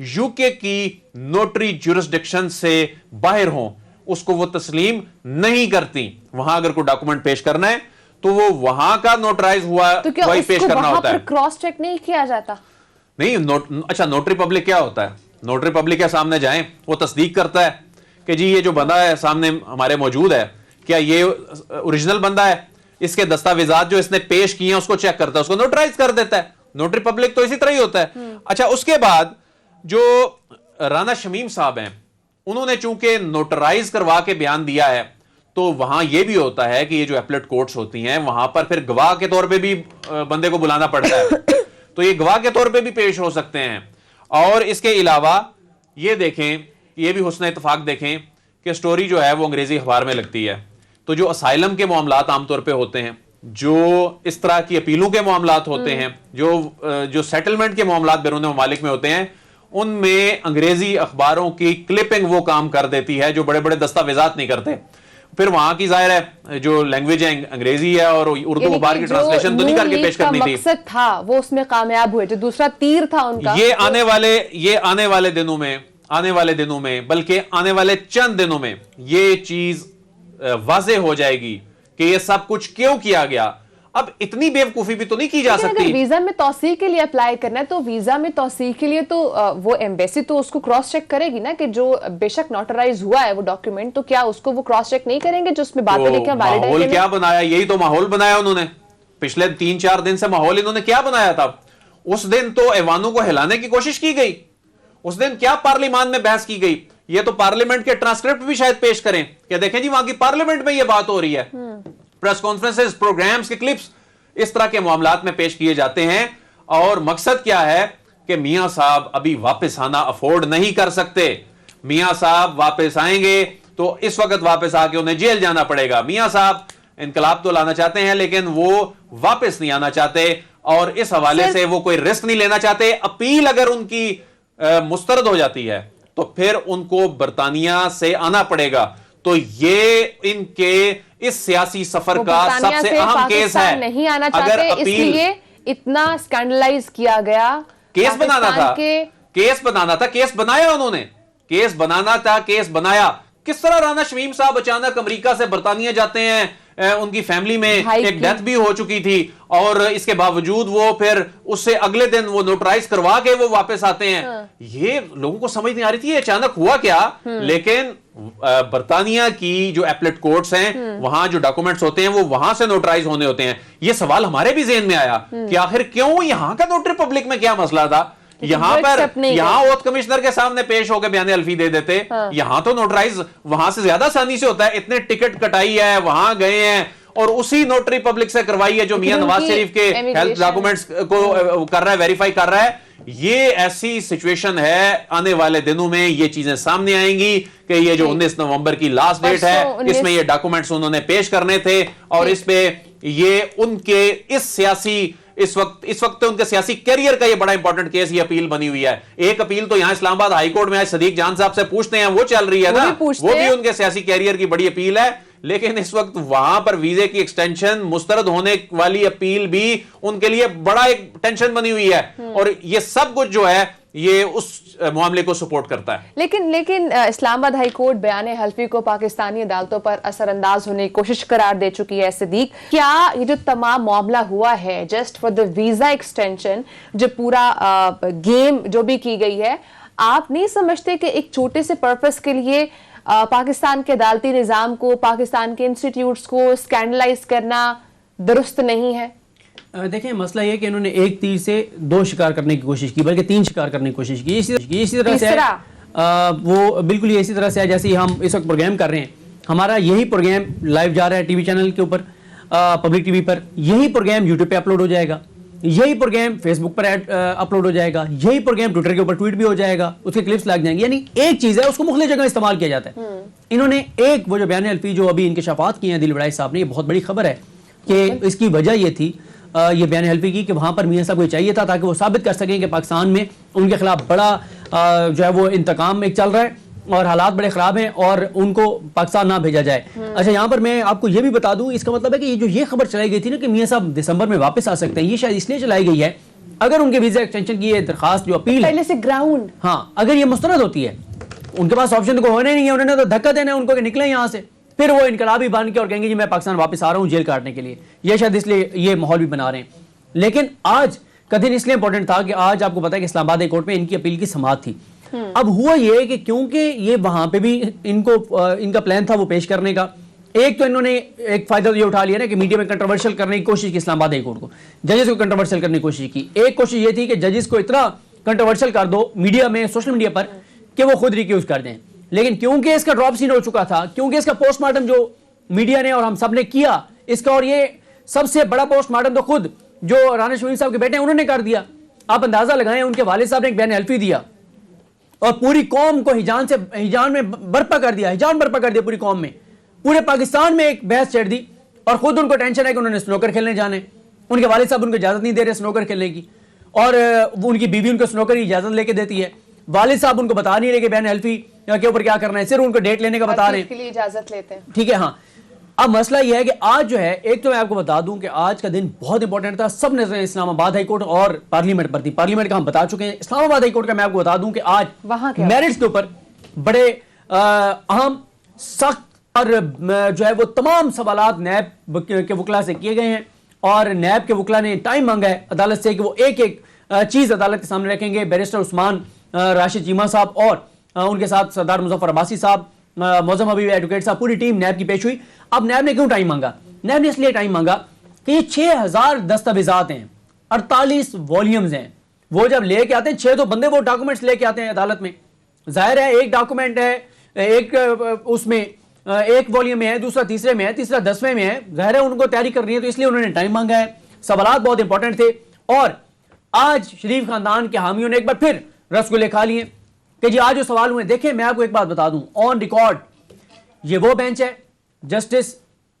यूके की नोटरी ज्यूरिसडिक्शन से बाहर हों उसको वो तस्लीम नहीं करती। वहां अगर कोई डॉक्यूमेंट पेश करना है तो वो वहां का नोटराइज हुआ तो क्या वही पेश उसको करना वहां होता पर है। क्रॉस चेक नहीं किया जाता? नहीं, अच्छा, नोटरी पब्लिक क्या होता है? नोटरी पब्लिक के सामने जाएं, वो तस्दीक करता है कि जी ये जो बंदा है सामने हमारे मौजूद है, क्या ये ओरिजिनल बंदा है, इसके दस्तावेजात जो इसने पेश किए हैं उसको चेक करता है, उसको नोटराइज कर देता है। नोटरी पब्लिक तो इसी तरह ही होता है। अच्छा, उसके बाद जो राना शमीम साहब हैं, उन्होंने चूंकि नोटराइज करवा के बयान दिया है, तो वहां यह भी होता है कि ये जो एपलेट कोर्ट्स होती हैं वहां पर फिर गवाह के तौर पे भी बंदे को बुलाना पड़ता है, तो ये गवाह के तौर पे भी पेश हो सकते हैं। और इसके अलावा ये देखें, ये भी हुस्न इत्तेफाक देखें कि स्टोरी जो है वो अंग्रेजी अखबार में लगती है, तो जो असाइलम के मामलात आमतौर पे होते हैं, जो इस तरह की अपीलों के मामलात होते हैं, जो सेटलमेंट के मामलात बैरून ममालिक में होते हैं, उनमें अंग्रेजी अखबारों की क्लिपिंग वो काम कर देती है जो बड़े बड़े दस्तावेजात नहीं करते। फिर वहां की जाहिर है जो लैंग्वेज है अंग्रेजी है और उर्दू अखबार की ट्रांसलेशन तो नहीं करके पेश करनी थी। मकसद था वो उसमें कामयाब हुए, जो दूसरा तीर था उनका। ये आने वाले दिनों में बल्कि आने वाले चंद दिनों में ये चीज वाज़े हो जाएगी कि ये सब कुछ क्यों किया गया। अब इतनी बेवकूफी भी तो नहीं की जा सकती। अगर वीजा में तौसीह के लिए अप्लाई करना है तो वीजा में तौसीह के लिए तो वो एम्बेसी तो उसको क्रॉस चेक करेगी ना कि जो बेशक नोटराइज हुआ है वो डॉक्यूमेंट, तो क्या उसको वो क्रॉस चेक नहीं करेंगे जो उसमें बातें लिखी हैं? माहौल क्या बनाया, यही तो माहौल बनाया उन्होंने पिछले 3-4 दिन से। माहौल इन्होंने क्या बनाया था? उस दिन तो ऐवानों को हिलाने की कोशिश की गई, उस दिन क्या पार्लियामान में बहस की गई। ये तो पार्लियामेंट के ट्रांसक्रिप्ट भी शायद पेश करें कि देखें जी वहां की पार्लियामेंट में ये बात हो रही है। प्रेस कॉन्फ्रेंसेस, प्रोग्राम्स के क्लिप्स इस तरह के मामलात में पेश किए जाते हैं। और मकसद क्या है कि मियां साहब अभी वापस आना अफोर्ड नहीं कर सकते। मियां साहब वापस आएंगे तो इस वक्त वापस आके उन्हें जेल जाना पड़ेगा। मियां साहब इनकलाब तो लाना चाहते हैं लेकिन वो वापस नहीं आना चाहते और इस हवाले से वो कोई रिस्क नहीं लेना चाहते। अपील अगर उनकी मुस्तरद हो जाती है तो फिर उनको बरतानिया से आना पड़ेगा। तो ये इनके इस सियासी सफर का सबसे अहम केस है। नहीं आना चाहते, इसलिए इतना स्कैंडलाइज किया गया। केस बनाना था, केस बनाया उन्होंने, केस बनाना था, केस बनाया। किस तरह राना शमीम साहब अचानक अमेरिका से बरतानिया जाते हैं, उनकी फैमिली में एक डेथ भी हो चुकी थी और इसके बावजूद वो फिर उससे अगले दिन वो नोटराइज करवा के वो वापस आते हैं। ये लोगों को समझ नहीं आ रही थी अचानक हुआ क्या। लेकिन बरतानिया की जो एपलेट कोर्ट्स हैं वहां जो डॉक्यूमेंट्स होते हैं वो वहां से नोटराइज होने होते हैं। ये सवाल हमारे भी ज़हन में आया कि आखिर क्यों यहां का नोटरी पब्लिक में क्या मसला था। यहां ओथ कमिश्नर के सामने पेश होकर बयान अल्फी दे देते। यहां तो नोटराइज वहां से ज्यादा आसानी से होता है। इतने टिकट कटाई है, वहां गए हैं और उसी नोटरी पब्लिक से करवाई है जो मियां नवाज शरीफ के हेल्थ डॉक्यूमेंट्स को कर रहा है, वेरीफाई कर रहा है। ये ऐसी सिचुएशन है, आने वाले दिनों में ये चीजें सामने आएंगी कि ये जो 19 नवंबर की लास्ट डेट है इसमें ये डॉक्यूमेंट्स उन्होंने पेश करने थे और इस पे ये उनके इस वक्त उनके सियासी कैरियर का ये बड़ा इंपॉर्टेंट केस, ये अपील बनी हुई है। एक अपील तो यहां इस्लामाबाद हाई कोर्ट में आज सदीक जान साहब से पूछते हैं, वो चल रही है ना, वो भी उनके सियासी कैरियर की बड़ी अपील है। लेकिन इस वक्त वहां पर वीजे की एक्सटेंशन मुस्तरद होने वाली अपील भी उनके लिए बड़ा एक टेंशन बनी हुई है और ये सब कुछ जो है ये उस मामले को सपोर्ट करता है। लेकिन इस्लामाबाद हाई कोर्ट बयान हल्फी को पाकिस्तानी अदालतों पर असरअंदाज होने की कोशिश करार दे चुकी है। सिद्दीक, क्या ये जो तमाम मामला हुआ है just for the visa extension, जो पूरा गेम जो भी की गई है, आप नहीं समझते कि एक छोटे से पर्पस के लिए पाकिस्तान के अदालती निज़ाम को, पाकिस्तान के इंस्टीट्यूट्स को स्कैंडलाइज करना दुरुस्त नहीं है? देखिए, मसला ये कि इन्होंने एक तीर से 2 शिकार करने की कोशिश की, बल्कि 3 शिकार करने की कोशिश की। इसी तरह से वो बिल्कुल इसी तरह से जैसे हम इस वक्त प्रोग्राम कर रहे हैं, हमारा यही प्रोग्राम लाइव जा रहा है टीवी चैनल के ऊपर, पब्लिक टीवी पर। यही प्रोग्राम यूट्यूब पे अपलोड हो जाएगा, यही प्रोग्राम फेसबुक पर अपलोड हो जाएगा, यही प्रोग्राम ट्विटर के ऊपर ट्वीट भी हो जाएगा, उसके क्लिप्स लग जाएंगे। यानी एक चीज है, उसको मुख्तलिफ जगह इस्तेमाल किया जाता है। इन्होंने वो जो बयान अल्फी जो अभी इंकशाफात किए हैं दिल बड़ाई साहब ने, ये बहुत बड़ी खबर है कि इसकी वजह ये थी ये बयान हल्फी की कि वहां पर मियां साहब को चाहिए था ताकि वो साबित कर सकें कि पाकिस्तान में उनके खिलाफ बड़ा जो है वो इंतकाम एक चल रहा है और हालात बड़े खराब हैं और उनको पाकिस्तान ना भेजा जाए। अच्छा, यहाँ पर मैं आपको ये भी बता दूं, इसका मतलब है कि ये खबर चलाई गई थी ना कि मियां साहब दिसंबर में वापस आ सकते हैं, ये शायद इसलिए चलाई गई है अगर उनके वीजा एक्सटेंशन की ये दरखास्त जो अपील पहले से ग्राउंड, हाँ, अगर ये मुस्तरद होती है, उनके पास ऑप्शन तो होने नहीं है, उन्होंने तो धक्का देना है उनको कि निकले यहाँ से। फिर वो इनकलाबी बन के और कहेंगे जी मैं पाकिस्तान वापस आ रहा हूं जेल काटने के लिए। ये शायद इसलिए ये माहौल भी बना रहे हैं। लेकिन आज का दिन इसलिए इंपॉर्टेंट था कि आज आपको पता है कि इस्लामाबाद हाई कोर्ट में इनकी अपील की समाअत थी। अब हुआ ये कि क्योंकि ये वहां पे भी इनका प्लान था वो पेश करने का, एक तो इन्होंने एक फायदा तो ये उठा लिया ना कि मीडिया में कंट्रोवर्शियल करने की कोशिश की, इस्लामाबाद हाई कोर्ट को, जजेस को कंट्रोवर्शियल करने की कोशिश की। एक कोशिश ये थी कि जजेस को इतना कंट्रोवर्शियल कर दो मीडिया में, सोशल मीडिया पर, कि वो खुद रिक्यूज कर दें। लेकिन क्योंकि इसका ड्रॉप सीन हो चुका था, क्योंकि इसका पोस्टमार्टम जो मीडिया ने और हम सब ने किया इसका, और ये सबसे बड़ा पोस्टमार्टम तो खुद जो राना शमीम साहब के बेटे हैं उन्होंने कर दिया। आप अंदाजा लगाएं, उनके वालिद साहब ने एक बयान हल्फी दिया और पूरी कौम को हिजान में बर्पा कर दिया, हिजान बर्पा कर दिया पूरी कौम में, पूरे पाकिस्तान में एक बहस छेड़ दी। और खुद उनको टेंशन है कि उन्होंने स्नोकर खेलने जाने, उनके वालिद साहब उनको इजाजत नहीं दे रहे स्नोकर खेलने की, और उनकी बीवी उनको स्नोकर की इजाजत लेके देती है। वालिद साहब उनको बता नहीं रहे कि बयान हल्फी के ऊपर क्या करना है, सिर्फ उनको डेट लेने का बता रहे हैं, इजाजत लेते हैं। ठीक है। हाँ, अब मसला यह है कि आज जो है, एक तो मैं आपको बता दूं कि आज का दिन बहुत इंपॉर्टेंट था, सब नजर इस्लामाबाद हाई कोर्ट और पार्लियामेंट पर थी। पार्लियामेंट का हम बता चुके हैं, इस्लामाबाद हाई कोर्ट का मैं आपको बता दूं कि आज मेरिट्स के ऊपर बड़े अहम, सख्त और जो है वो तमाम सवालात नैब के वकला से किए गए हैं। और नैब के वकला ने टाइम मांगा है अदालत से कि वो एक एक चीज अदालत के सामने रखेंगे। बैरिस्टर उस्मान राशिद चीमा साहब और उनके साथ सरदार मुजफ्फर अब्बासी साहब, मौजम हबीब एडवोकेट साहब, पूरी टीम नैब की पेश हुई। अब नैब ने क्यों टाइम मांगा? नैब ने इसलिए टाइम मांगा कि ये 6000 दस्तावेजात हैं, 48 वॉल्यूम्स हैं। वो जब लेके आते हैं 6 तो बंदे वो डॉक्यूमेंट्स लेके आते हैं अदालत में। जाहिर है एक डॉक्यूमेंट है, एक उसमें एक वॉल्यूम में है, दूसरा तीसरे में है, तीसरा 10वें में है। जाहिर है उनको तैयारी करनी है, तो इसलिए उन्होंने टाइम मांगा है। सवालात बहुत इंपॉर्टेंट थे और आज शरीफ खानदान के हामियों ने एक बार फिर रसगुल्ले खा लिए कि जी आज जो सवाल हुए। देखिए मैं आपको एक बात बता दूं, ऑन रिकॉर्ड ये वो बेंच है, जस्टिस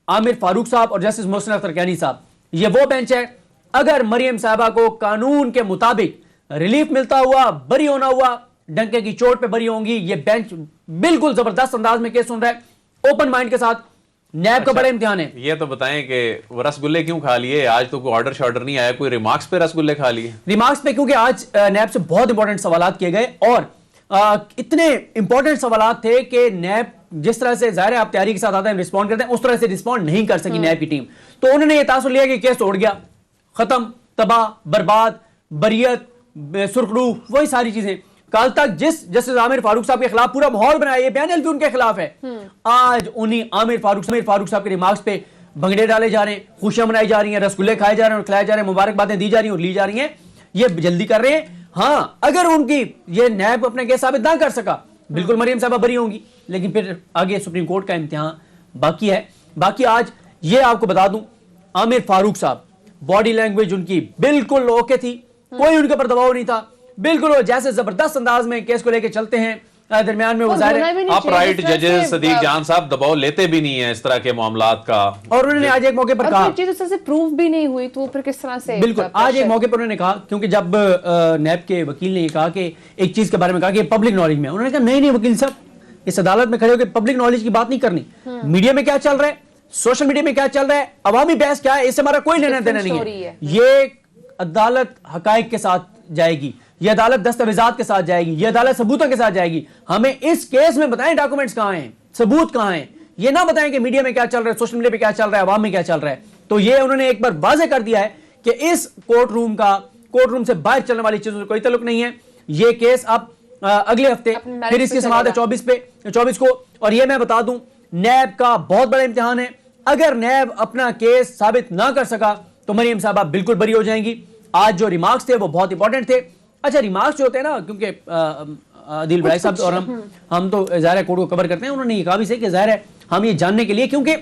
आमिर फारूक साहब और जस्टिस मोहसिन अख्तर कैनी साहब, ये वो बेंच है। अगर मरियम साहबा को कानून के मुताबिक रिलीफ मिलता हुआ, बरी होना हुआ, डंके की चोट पे बरी होंगी, ये बेंच बिल्कुल जबरदस्त अंदाज में केस सुन रहा है, ओपन माइंड के साथ। नैब का बड़ा इम्तिहान है। ये तो बताएं कि वो रसगुल्ले क्यों खा लिए आज? तो कोई ऑर्डर शॉर्डर नहीं आया, कोई रिमार्क्स पे रसगुल्ले खा लिए? रिमार्क्स पे क्योंकि आज नैब से बहुत इंपॉर्टेंट सवालात किए गए और इतने इंपॉर्टेंट सवालात थे कि नैब जिस तरह से, जाहिर है आप तैयारी के साथ आते हैं, रिस्पॉन्ड करते हैं, उस तरह से रिस्पॉन्ड नहीं कर सकी नैब की टीम। तो उन्होंने ये तासुर लिया कि केस तोड़ गया, खत्म, तबाह, बर्बाद, बरियत, सुर्खरू, वही सारी चीजें। कल तक जिस जस्टिस आमिर फारूक साहब के खिलाफ पूरा माहौल बनाया, ये बयान हल्फी उनके खिलाफ है, आज उन्हीं आमिर फारूक साहब के रिमार्क्स पे भंगड़े डाले जा रहे हैं, खुशियां मनाई जा रही हैं, रसगुल्ले खाए जा रहे हैं और खिलाए जा रहे हैं, मुबारकबादें दी जा रही हैं और ली जा रही हैं। ये जल्दी कर रहे हैं। हाँ, अगर उनकी ये नैब अपने केस साबित ना कर सका, बिल्कुल मरियम साहबा बरी होंगी, लेकिन फिर आगे सुप्रीम कोर्ट का इम्तिहान बाकी है। बाकी आज ये आपको बता दूं, आमिर फारूक साहब, बॉडी लैंग्वेज उनकी बिल्कुल ओके थी, कोई उनके ऊपर दबाव नहीं था, बिल्कुल वो जैसे जबरदस्त अंदाज में केस को लेके चलते हैं। दरमियान में वो अपराइट जजेस सदीक जान साहब दबाव लेते भी नहीं है इस तरह के मामलात का। और उन्होंने आज एक मौके पर कहा, चीज उससे प्रूफ भी नहीं हुई, तो फिर किस तरह से? बिल्कुल, आज एक मौके पर उन्होंने कहा, क्योंकि जब नैब के वकील ने ये कहा कि एक चीज के बारे में कहा कि पब्लिक नॉलेज में, उन्होंने कहा नहीं वकील साहब, इस अदालत में खड़े होकर पब्लिक नॉलेज की बात नहीं करनी। मीडिया में क्या चल रहा है, सोशल मीडिया में क्या चल रहा है, अवामी बहस क्या है, इससे हमारा कोई लेना देना नहीं है। ये अदालत हकाइक के साथ जाएगी, ये अदालत दस्तावेजात के साथ जाएगी, ये अदालत सबूतों के साथ जाएगी। हमें इस केस में बताएं डॉक्यूमेंट्स कहां हैं, सबूत कहां हैं। ये ना बताएं कि मीडिया में क्या चल रहा है, सोशल मीडिया पे क्या चल रहा है, अवाम में क्या चल रहा है। तो ये उन्होंने एक बार वाज़ेह कर दिया है कि इस कोर्ट रूम से बाहर चलने वाली चीजों से कोई ताल्लुक नहीं है। ये केस अब अगले हफ्ते फिर इसकी समाअत है 24 को। और ये मैं बता दूं, नैब का बहुत बड़ा इम्तिहान है। अगर नैब अपना केस साबित ना कर सका तो मरियम साहबा बिल्कुल बरी हो जाएंगी। आज जो रिमार्क्स थे वो बहुत इंपॉर्टेंट थे। अच्छा, रिमार्क्स जो होते हैं ना, क्योंकि आदिल भाई साहब और हम तो ज़ाहिर है कोर्ट को कवर करते हैं, उन्होंने ये कहा भी सही कि ज़ाहिर है हम ये जानने के लिए, क्योंकि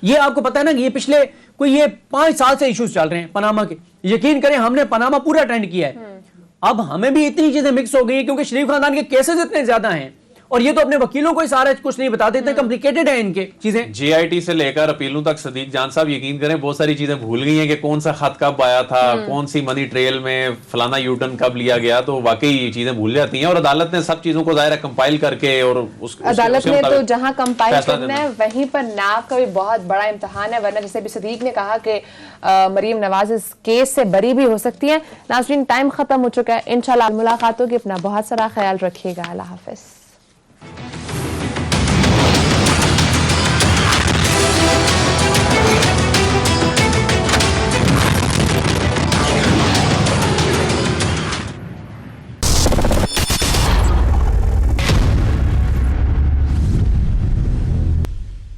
ये आपको पता है ना कि ये पिछले कोई 5 साल से इश्यूज चल रहे हैं पनामा के। यकीन करें हमने पनामा पूरा अटेंड किया है। अब हमें भी इतनी चीजें मिक्स हो गई है क्योंकि शरीफ खानदान के केसेस इतने ज्यादा हैं और ये तो अपने वकीलों को ही सारा कुछ नहीं बताते, इतने कॉम्प्लिकेटेड है इनके चीजें। जीआईटी से लेकर अपीलों तक सदीक जान साहब यकीन करें बहुत सारी चीजें भूल गई हैं कि कौन सा खत कब आया था, कौन सी मनी ट्रेल में फलाना यूटर्न कब लिया गया, तो वाकई ये चीजें भूल जाती हैं। और अदालत ने सब चीजों को ज़ाहिर कंपाइल करके और अदालत ने तो जहां कंपाइल करना है वहीं पर नैब का भी बहुत बड़ा इम्तिहान है। वरना जैसे भी सदीक ने कहा कि मरीम नवाज इस केस से बरी भी हो सकती है। नाज़रीन, टाइम खत्म हो चुका है। इंशाल्लाह मुलाकात होगी। अपना बहुत सारा ख्याल रखिएगा। अल्लाह हाफिज।